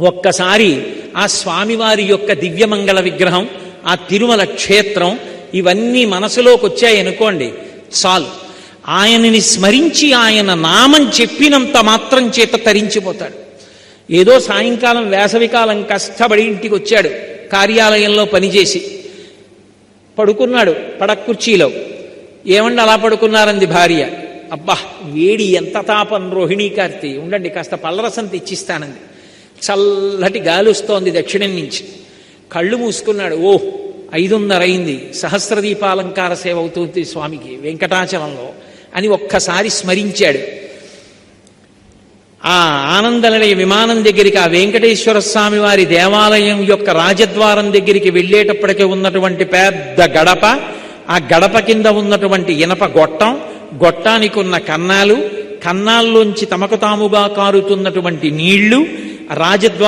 ఒక్కసారి ఆ స్వామివారి యొక్క దివ్యమంగళ విగ్రహం, ఆ తిరుమల క్షేత్రం ఇవన్నీ మనసులోకి వచ్చాయనుకోండి చాలు. ఆయనని స్మరించి ఆయన నామం చెప్పినంత మాత్రం చేత తరించిపోతాడు. ఏదో సాయంకాలం వేసవికాలం కష్టపడి ఇంటికి వచ్చాడు, కార్యాలయంలో పనిచేసి పడుకున్నాడు పడక్కుర్చీలో. ఏమండి అలా పడుకున్నారంది భార్య. అబ్బా వేడి ఎంత తాపం రోహిణీ కార్తీ, ఉండండి కాస్త పల్లరసం తెచ్చిస్తానంది. చల్లటి గాలి వస్తోంది దక్షిణం నుంచి. కళ్ళు మూసుకున్నాడు. 5:30 అయింది, సహస్రదీపాలంకార సేవ అవుతుంది స్వామికి వెంకటాచలంలో అని ఒక్కసారి స్మరించాడు. ఆ ఆనందనిలయ విమానం దగ్గరికి, ఆ వెంకటేశ్వర స్వామి వారి దేవాలయం యొక్క రాజద్వారం దగ్గరికి వెళ్ళేటప్పటికే ఉన్నటువంటి పెద్ద గడప, ఆ గడప కింద ఉన్నటువంటి ఇనప గొట్టం, గొట్టానికి ఉన్న కన్నాలు, కన్నాల్లోంచి తమకు తాముగా కారుతున్నటువంటి నీళ్లు, రాజద్వారం